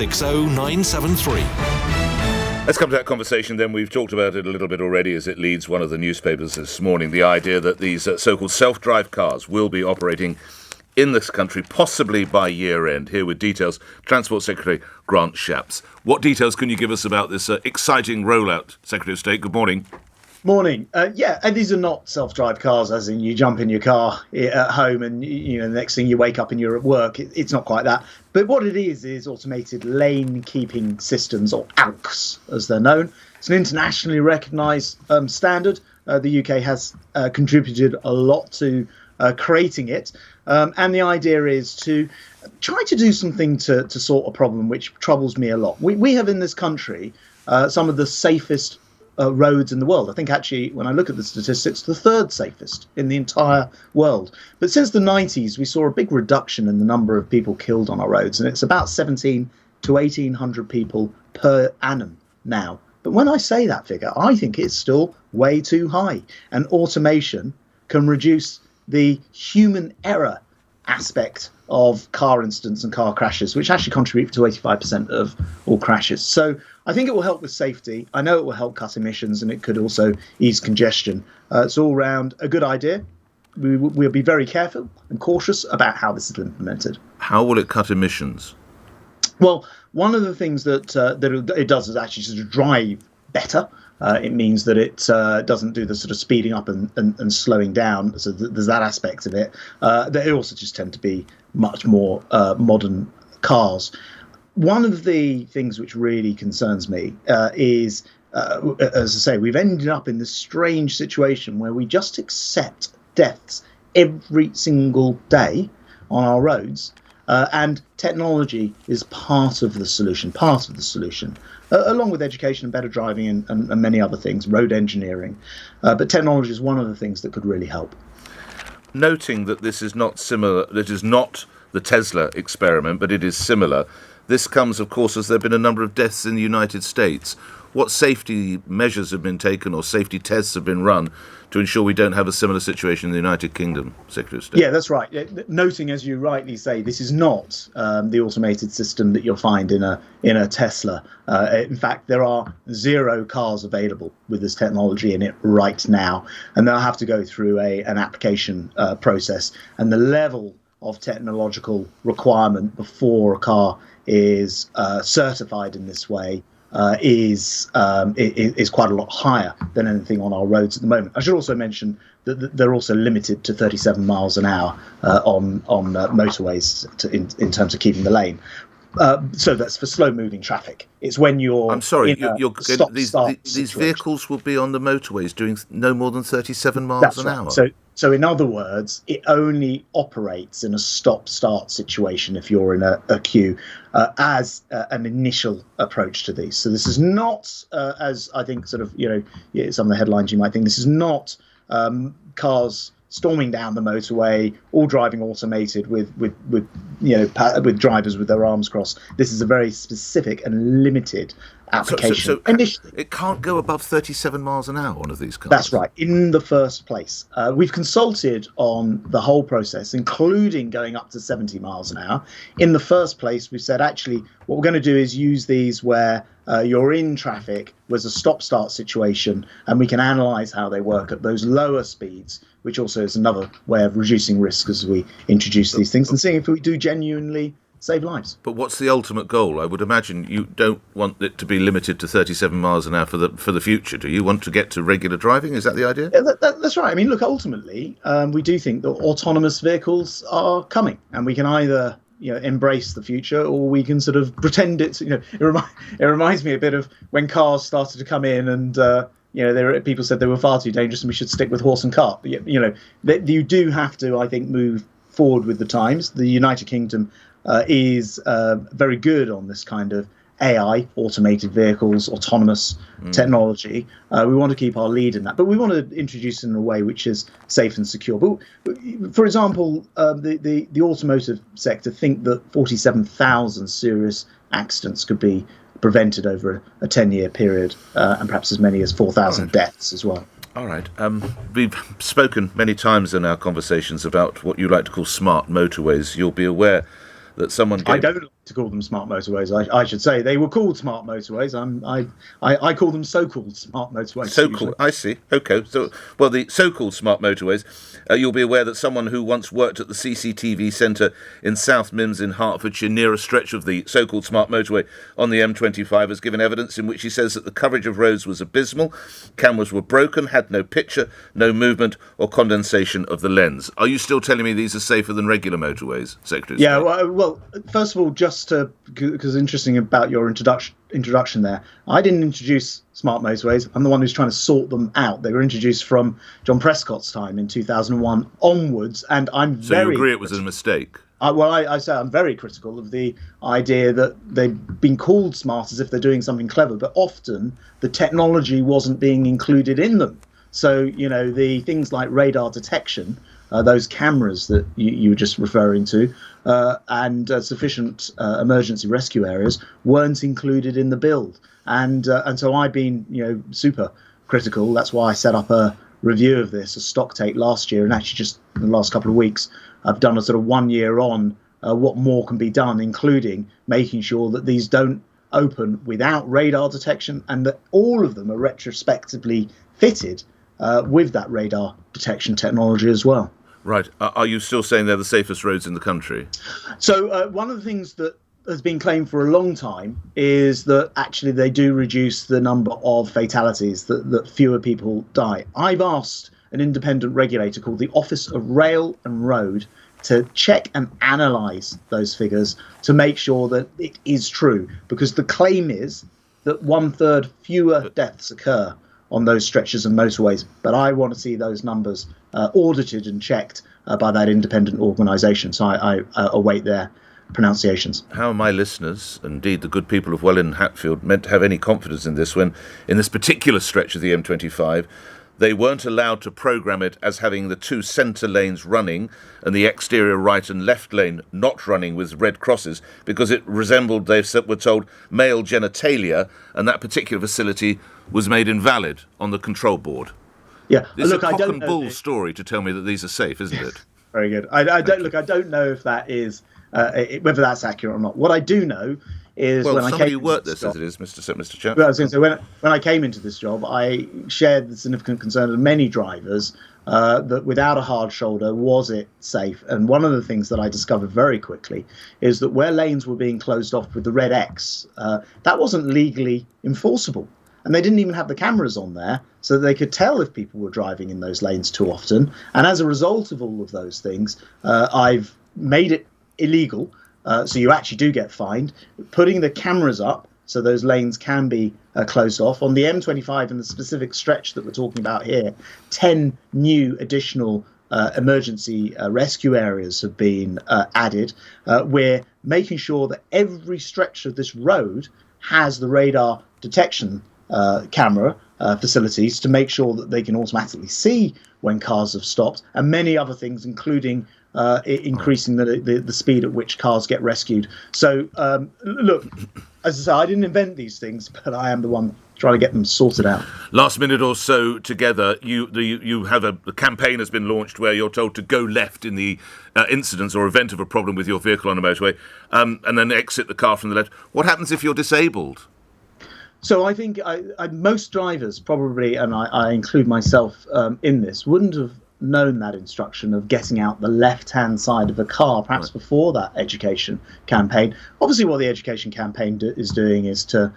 60973. Let's come to that conversation then. We've talked about it a little bit already as it leads one of the newspapers this morning, the idea that these so-called self-drive cars will be operating in this country, possibly by year end. Here with details, Transport Secretary Grant Shapps. What details can you give us about this exciting rollout, Secretary of State? Good morning. Morning. And these are not self-drive cars, as in you jump in your car at home and the next thing you wake up and you're at work. It's not quite that. But what it is automated lane keeping systems, or ALKs as they're known. It's an internationally recognised standard. The UK has contributed a lot to creating it. And the idea is to try to do something to sort a problem which troubles me a lot. We have in this country some of the safest roads in the world. I think actually, when I look at the statistics, the third safest in the entire world. But since the 90s, we saw a big reduction in the number of people killed on our roads, and it's about 17 to 1,800 people per annum now. But when I say that figure, I think it's still way too high, and automation can reduce the human error aspect of car incidents and car crashes, which actually contribute to 85% of all crashes. So I think it will help with safety. I know it will help cut emissions, and it could also ease congestion. It's all round a good idea. We'll be very careful and cautious about how this is implemented. How will it cut emissions? Well, one of the things that it does is actually sort of drive better. It means that it doesn't do the sort of speeding up and slowing down. So there's that aspect of it. They also just tend to be much more modern cars. One of the things which really concerns me is, as I say, we've ended up in this strange situation where we just accept deaths every single day on our roads. And technology is part of the solution, along with education and better driving and many other things, road engineering. But technology is one of the things that could really help. Noting that this is not similar, that is not the Tesla experiment, but it is similar. This comes, of course, as there have been a number of deaths in the United States. What safety measures have been taken or safety tests have been run to ensure we don't have a similar situation in the United Kingdom, Secretary of State? Yeah, that's right. Noting, as you rightly say, this is not the automated system that you'll find in a Tesla. In fact, there are 0 cars available with this technology in it right now, and they'll have to go through an application process. And the level of technological requirement before a car is certified in this way is quite a lot higher than anything on our roads at the moment. I should also mention that they're also limited to 37 miles an hour on motorways in terms of keeping the lane. So that's for slow-moving traffic. It's when you're. I'm sorry. These vehicles will be on the motorways doing no more than 37 miles an hour. So in other words, it only operates in a stop-start situation if you're in a queue as an initial approach to these. So this is not, as I think, sort of some of the headlines you might think. This is not cars storming down the motorway, all driving automated with drivers with their arms crossed. This is a very specific and limited application. So it can't go above 37 miles an hour, one of these cars? That's right, in the first place. We've consulted on the whole process, including going up to 70 miles an hour. In the first place, we said, actually, what we're going to do is use these where you're in traffic, was a stop-start situation, and we can analyse how they work at those lower speeds, which also is another way of reducing risk as we introduce these things and seeing if we do genuinely save lives. But what's the ultimate goal? I would imagine you don't want it to be limited to 37 miles an hour for the future, do you? Want to get to regular driving? Is that the idea? Yeah, that's right. I mean, look, ultimately, we do think that autonomous vehicles are coming, and we can either embrace the future, or we can sort of pretend it's. It reminds me a bit of when cars started to come in, and people said they were far too dangerous, and we should stick with horse and cart. But, you do have to, I think, move forward with the times. The United Kingdom is very good on this kind of AI, automated vehicles, autonomous technology. We want to keep our lead in that, but we want to introduce it in a way which is safe and secure. But for example, the automotive sector think that 47,000 serious accidents could be prevented over a 10-year period, and perhaps as many as 4,000 deaths as well. All right. We've spoken many times in our conversations about what you like to call smart motorways. You'll be aware that someone gave... I don't like to call them smart motorways. I should say they were called smart motorways. I call them so-called smart motorways. So-called, I see. Okay. So, well, the so-called smart motorways, you'll be aware that someone who once worked at the CCTV centre in South Mimms in Hertfordshire, near a stretch of the so-called smart motorway on the M25, has given evidence in which he says that the coverage of roads was abysmal, cameras were broken, had no picture, no movement or condensation of the lens. Are you still telling me these are safer than regular motorways, Secretary? Yeah, well, first of all, because interesting about your introduction there, I didn't introduce smart motorways. I'm the one who's trying to sort them out. They were introduced from John Prescott's time in 2001 onwards, and So you agree it was a mistake? I say I'm very critical of the idea that they've been called smart as if they're doing something clever, but often the technology wasn't being included in them. So, the things like radar detection, those cameras that you were just referring to, and sufficient emergency rescue areas weren't included in the build. And so I've been, super critical. That's why I set up a review of this, a stock take last year, and actually just in the last couple of weeks, I've done a sort of 1 year on what more can be done, including making sure that these don't open without radar detection and that all of them are retrospectively fitted with that radar detection technology as well. Right. Are you still saying they're the safest roads in the country? So one of the things that has been claimed for a long time is that actually they do reduce the number of fatalities, that fewer people die. I've asked an independent regulator called the Office of Rail and Road to check and analyse those figures to make sure that it is true, because the claim is that 1/3 fewer deaths occur on those stretches and motorways. But I want to see those numbers audited and checked by that independent organisation. So I await their pronunciations. How are my listeners, indeed the good people of Welwyn and Hatfield, meant to have any confidence in this when, in this particular stretch of the M25, they weren't allowed to programme it as having the two centre lanes running and the exterior right and left lane not running with red crosses, because it resembled, they were told, male genitalia, and that particular facility was made invalid on the control board. Yeah, This is a cock and bull story to tell me that these are safe, isn't it? Very good. I don't know if that is whether that's accurate or not. What I do know is when I came. Well, worked this as it is, Mr. Chapps. Well, I was going to say when I came into this job, I shared the significant concern of many drivers that without a hard shoulder, was it safe? And one of the things that I discovered very quickly is that where lanes were being closed off with the red X, that wasn't legally enforceable. And they didn't even have the cameras on there so that they could tell if people were driving in those lanes too often. And as a result of all of those things, I've made it illegal. So you actually do get fined. Putting the cameras up so those lanes can be closed off. On the M25 and the specific stretch that we're talking about here, 10 new additional emergency rescue areas have been added. We're making sure that every stretch of this road has the radar detection camera facilities to make sure that they can automatically see when cars have stopped, and many other things, including increasing the speed at which cars get rescued. So, look, as I say, I didn't invent these things, but I am the one trying to get them sorted out. Last minute or so together, you have a campaign has been launched where you're told to go left in the incidence or event of a problem with your vehicle on a motorway, and then exit the car from the left. What happens if you're disabled? So I think most drivers probably, and I include myself in this, wouldn't have known that instruction of getting out the left-hand side of a car, perhaps before that education campaign. Obviously, what the education campaign is doing is to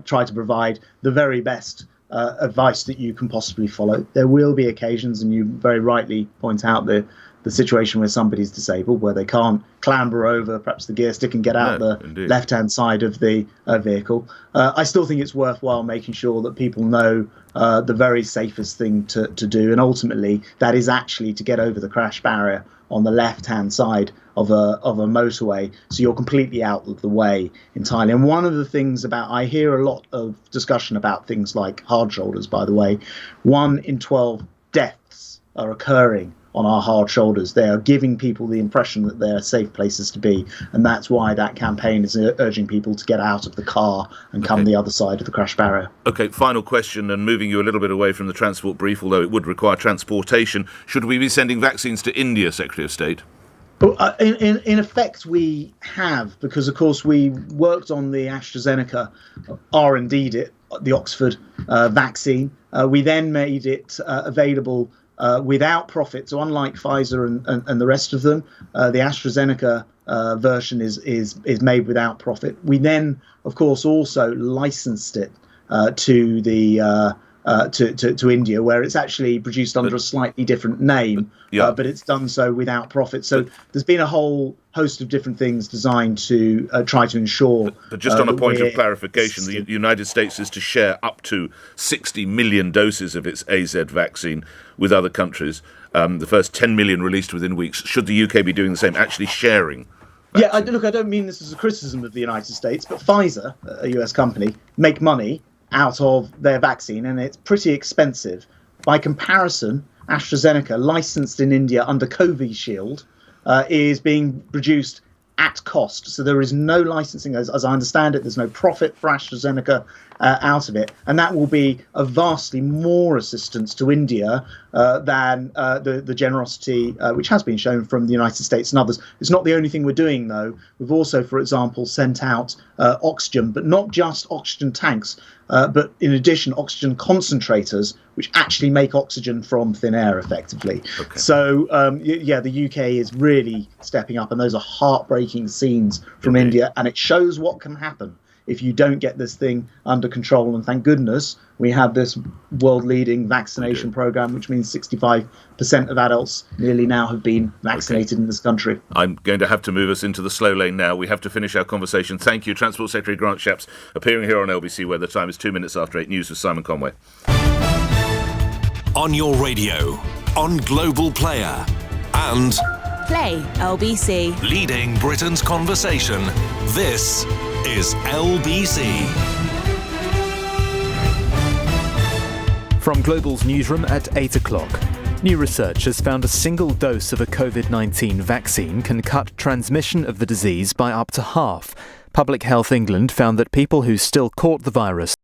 try to provide the very best advice that you can possibly follow. There will be occasions, and you very rightly point out the situation where somebody's disabled, where they can't clamber over perhaps the gear stick and get out the left-hand side of the vehicle. I still think it's worthwhile making sure that people know the very safest thing to do, and ultimately that is actually to get over the crash barrier on the left-hand side of a motorway, so you're completely out of the way entirely. And one of the things I hear a lot of discussion about things like hard shoulders, by the way. 1 in 12 deaths are occurring on our hard shoulders. They are giving people the impression that they're safe places to be, and that's why that campaign is urging people to get out of the car and come the other side of the crash barrier. Okay, final question, and moving you a little bit away from the transport brief, although it would require transportation. Should we be sending vaccines to India, Secretary of State? In effect, we have, because of course we worked on the AstraZeneca R&D'd it, the Oxford vaccine. We then made it available without profit. So unlike Pfizer and the rest of them, the AstraZeneca version is made without profit. We then, of course, also licensed it to the to India, where it's actually produced under a slightly different name, but it's done so without profit. So there's been a whole host of different things designed to try to ensure. But just on a point of clarification, the United States is to share up to 60 million doses of its AZ vaccine with other countries. The first 10 million released within weeks. Should the UK be doing the same, actually sharing? Yeah, I don't mean this as a criticism of the United States, but Pfizer, a US company, make money out of their vaccine, and it's pretty expensive. By comparison, AstraZeneca, licensed in India under Covishield, is being produced at cost. So there is no licensing, as I understand it. There's no profit for AstraZeneca out of it. And that will be a vastly more assistance to India than the generosity which has been shown from the United States and others. It's not the only thing we're doing, though. We've also, for example, sent out oxygen, but not just oxygen tanks, but in addition, oxygen concentrators, which actually make oxygen from thin air, effectively. Okay. So, the UK is really stepping up, and those are heartbreaking scenes from India, and it shows what can happen if you don't get this thing under control. And thank goodness we have this world-leading vaccination program, which means 65% of adults nearly now have been vaccinated in this country. I'm going to have to move us into the slow lane now. We have to finish our conversation. Thank you, Transport Secretary Grant Shapps, appearing here on LBC, where the time is 2 minutes after 8 news with Simon Conway. On your radio, on Global Player, and Play LBC. Leading Britain's conversation. This is LBC. From Global's newsroom at 8 o'clock. New research has found a single dose of a COVID-19 vaccine can cut transmission of the disease by up to half. Public Health England found that people who still caught the virus